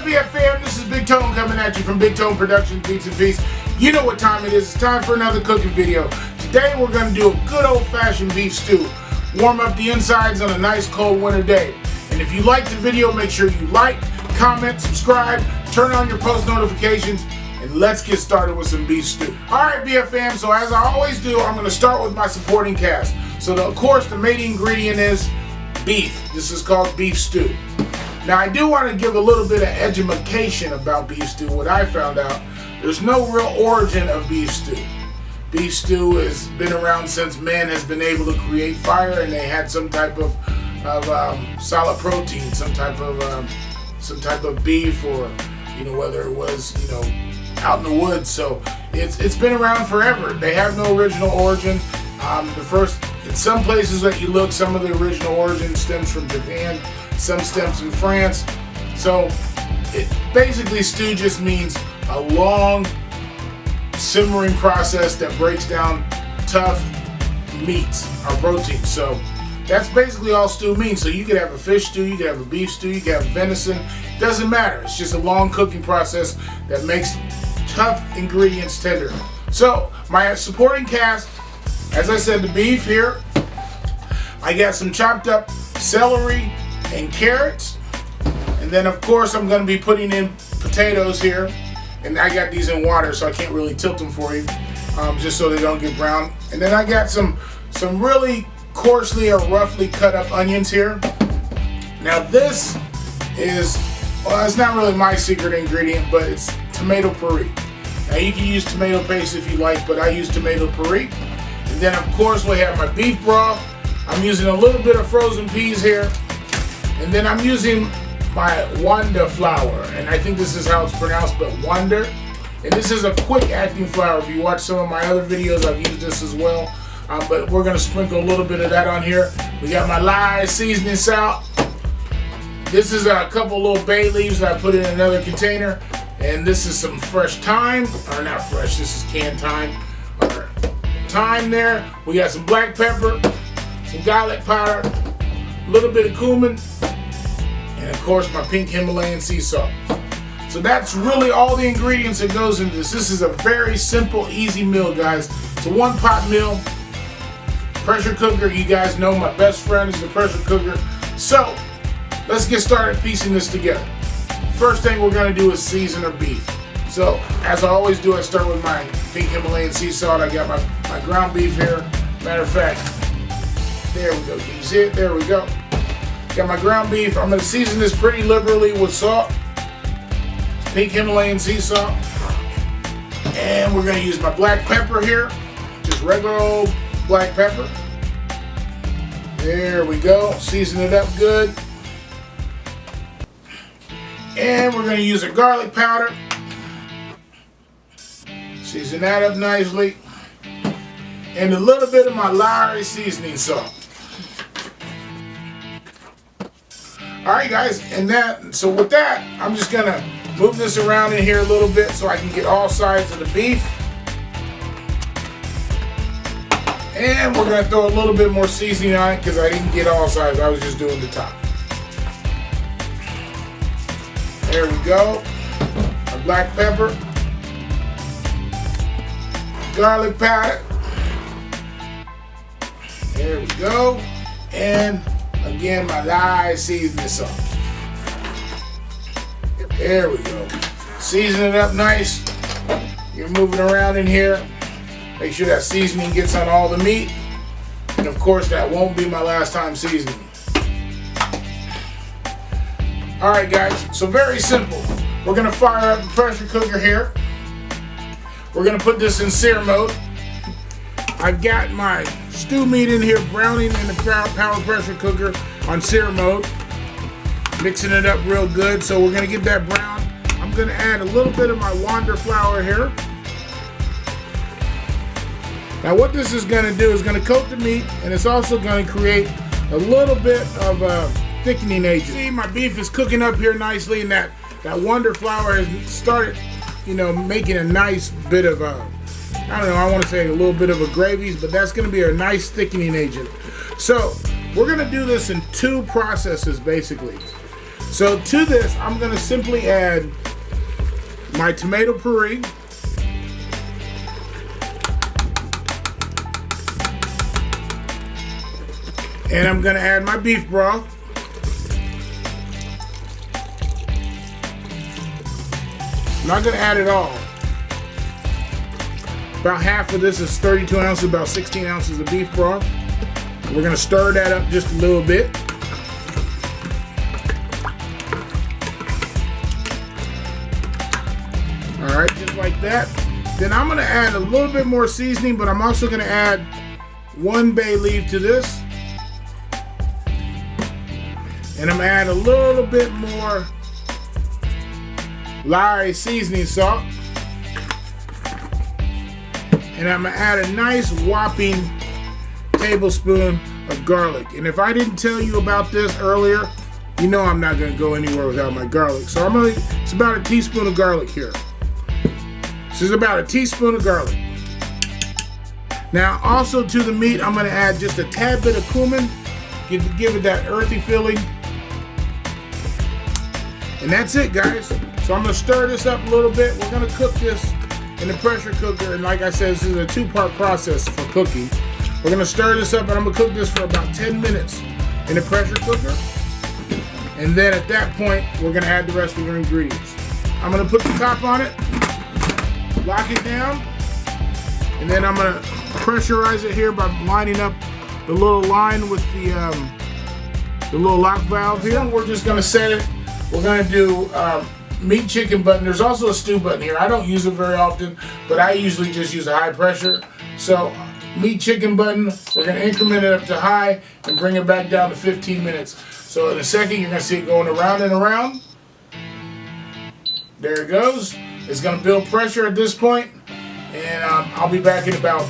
BFM? This is Big Tone coming at you from Big Tone Productions, Beats and Peace. You know what time it is. It's time for another cooking video. Today we're going to do a good old-fashioned beef stew. Warm up the insides on a nice cold winter day. And if you like the video, make sure you like, comment, subscribe, turn on your post notifications, and let's get started with some beef stew. Alright BFM, so as I always do, I'm going to start with my supporting cast. So of course the main ingredient is beef. This is called beef stew. Now I do want to give a little bit of education about beef stew. What I found out, there's no real origin of beef stew. Beef stew has been around since man has been able to create fire, and they had some type of solid protein, some type of beef, or whether it was out in the woods. So it's been around forever. They have no original origin. In some places that you look, some of the original origin stems from Japan, some stems from France. So basically stew just means a long simmering process that breaks down tough meats or proteins. So that's basically all stew means. So you could have a fish stew, you could have a beef stew, you could have venison. It doesn't matter. It's just a long cooking process that makes tough ingredients tender. So my supporting cast, as I said, the beef here. I got some chopped up celery and carrots. And then of course I'm going to be putting in potatoes here. And I got these in water, so I can't really tilt them for you, just so they don't get brown. And then I got some really coarsely or roughly cut up onions here. Now this is, well, it's not really my secret ingredient, but it's tomato puree. Now you can use tomato paste if you like, but I use tomato puree. And then of course we have my beef broth. I'm using a little bit of frozen peas here. And then I'm using my Wonder flour, and I think this is how it's pronounced, but Wonder. And this is a quick acting flour. If you watch some of my other videos, I've used this as well. But we're gonna sprinkle a little bit of that on here. We got my lye seasoning salt. This is a couple little bay leaves that I put in another container. And this is some fresh thyme, or not fresh, this is canned thyme. Thyme there. We got some black pepper, some garlic powder, a little bit of cumin, and of course my pink Himalayan sea salt. So that's really all the ingredients that goes into this. This is a very simple, easy meal, guys. It's a one-pot meal. Pressure cooker, you guys know my best friend is the pressure cooker. So let's get started piecing this together. First thing we're going to do is season our beef. So as I always do, I start with my pink Himalayan sea salt. I got my ground beef here. Matter of fact, there we go. Can you see it? There we go. Got my ground beef. I'm going to season this pretty liberally with salt. Pink Himalayan sea salt. And we're going to use my black pepper here. Just regular old black pepper. There we go. Season it up good. And we're going to use a garlic powder. Season that up nicely. And a little bit of my Lowry seasoning salt. Alright guys, so with that, I'm just going to move this around in here a little bit so I can get all sides of the beef. And we're going to throw a little bit more seasoning on it because I didn't get all sides, I was just doing the top. There we go. Our black pepper. Garlic powder. There we go. And again, my lye seasoning salt. There we go. Season it up nice. You're moving around in here. Make sure that seasoning gets on all the meat. And of course, that won't be my last time seasoning. Alright guys, so very simple. We're going to fire up the pressure cooker here. We're going to put this in sear mode. I've got my stew meat in here browning in the power pressure cooker on sear mode. Mixing it up real good, so we're going to get that brown. I'm going to add a little bit of my Wonder flour here. Now what this is going to do is going to coat the meat, and it's also going to create a little bit of a thickening agent. See, my beef is cooking up here nicely, and that Wonder flour has started, making a nice bit of I don't know, I want to say a little bit of a gravies, but that's going to be a nice thickening agent. So we're going to do this in two processes basically. So to this, I'm gonna simply add my tomato puree. And I'm gonna add my beef broth. I'm not gonna add it all. About half of this is 32 ounces, about 16 ounces of beef broth. We're gonna stir that up just a little bit. All right, just like that. Then I'm gonna add a little bit more seasoning, but I'm also gonna add 1 bay leaf to this. And I'm gonna add a little bit more Lowry seasoning salt. And I'm gonna add a nice whopping tablespoon of garlic. And if I didn't tell you about this earlier, you know I'm not gonna go anywhere without my garlic. So it's about a teaspoon of garlic here. This is about a teaspoon of garlic. Now also to the meat, I'm gonna add just a tad bit of cumin, give it that earthy feeling. And that's it, guys. So I'm gonna stir this up a little bit. We're gonna cook this in the pressure cooker. And like I said, this is a 2-part process for cooking. We're gonna stir this up and I'm gonna cook this for about 10 minutes in the pressure cooker. And then at that point, we're gonna add the rest of our ingredients. I'm gonna put the top on it, lock it down, and then I'm gonna pressurize it here by lining up the little line with the little lock valve here. So we're just gonna set it. We're gonna do meat chicken button. There's also a stew button here. I don't use it very often, but I usually just use a high pressure. So meat chicken button, we're gonna increment it up to high and bring it back down to 15 minutes. So in a second, you're gonna see it going around and around. There it goes. It's gonna build pressure at this point, and I'll be back in about,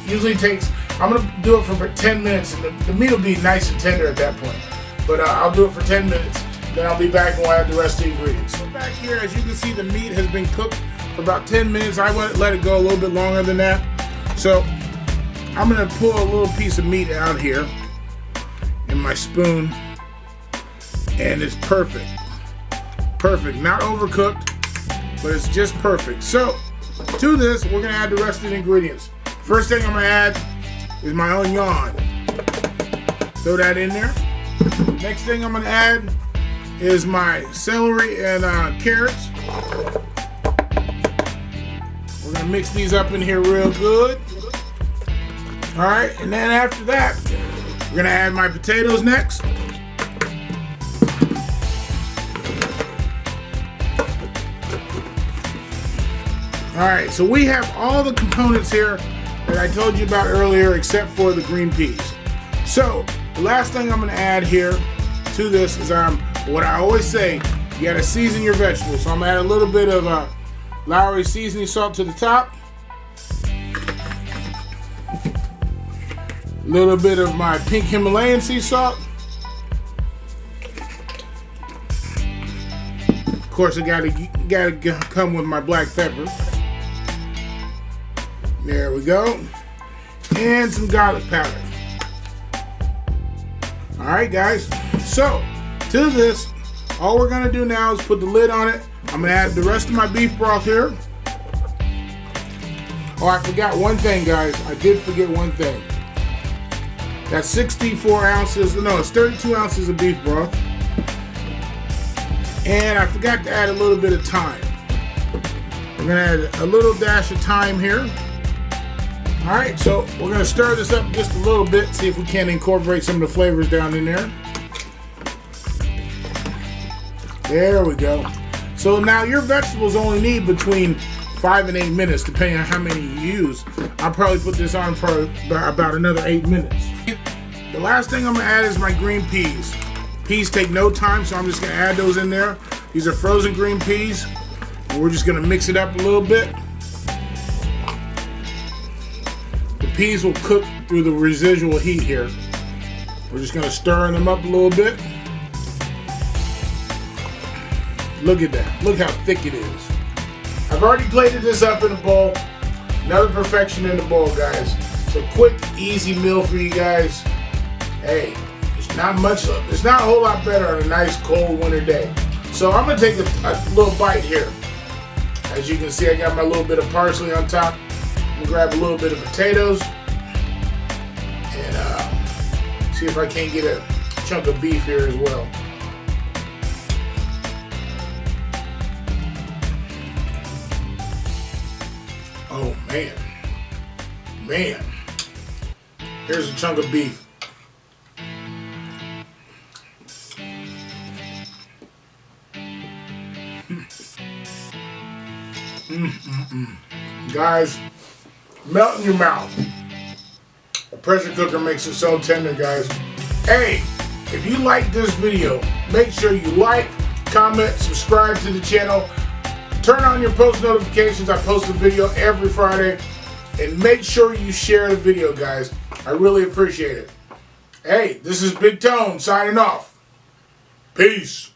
usually takes, I'm gonna do it for 10 minutes, and the meat will be nice and tender at that point. But I'll do it for 10 minutes. Then I'll be back and we'll add the rest of the ingredients. So back here, as you can see, the meat has been cooked for about 10 minutes. I want to let it go a little bit longer than that. So I'm gonna pull a little piece of meat out here in my spoon, and it's perfect. Perfect, not overcooked, but it's just perfect. So to this, we're gonna add the rest of the ingredients. First thing I'm gonna add is my onion. Throw that in there. Next thing I'm gonna add is my celery and carrots. We're gonna mix these up in here real good. All right, and then after that, we're gonna add my potatoes next. All right, so we have all the components here that I told you about earlier, except for the green peas. So the last thing I'm gonna add here to this is what I always say, you gotta season your vegetables. So I'm gonna add a little bit of Lowry seasoning salt to the top. A little bit of my pink Himalayan sea salt. Of course, it gotta come with my black pepper. There we go. And some garlic powder. All right, guys. So to this, all we're gonna do now is put the lid on it. I'm gonna add the rest of my beef broth here. Oh, I forgot one thing, guys. I did forget one thing. That's 64 ounces, no, it's 32 ounces of beef broth. And I forgot to add a little bit of thyme. We're gonna add a little dash of thyme here. All right, so we're gonna stir this up just a little bit, see if we can incorporate some of the flavors down in there. There we go. So now your vegetables only need between 5 and 8 minutes, depending on how many you use. I'll probably put this on for about another 8 minutes. The last thing I'm gonna add is my green peas. Peas take no time, so I'm just gonna add those in there. These are frozen green peas. And we're just gonna mix it up a little bit. The peas will cook through the residual heat here. We're just gonna stir them up a little bit. Look at that, look how thick it is. I've already plated this up in a bowl. Another perfection in the bowl, guys. It's a quick, easy meal for you guys. Hey, just Not much. It's not a whole lot better on a nice cold winter day. So I'm gonna take a little bite here. As you can see, I got my little bit of parsley on top. I'm gonna grab a little bit of potatoes and see if I can't get a chunk of beef here as well. Oh man, here's a chunk of beef. Guys, melt in your mouth. A pressure cooker makes it so tender, guys. Hey, if you like this video, make sure you like, comment, subscribe to the channel. Turn on your post notifications. I post a video every Friday. And make sure you share the video, guys. I really appreciate it. Hey, this is Big Tone signing off. Peace.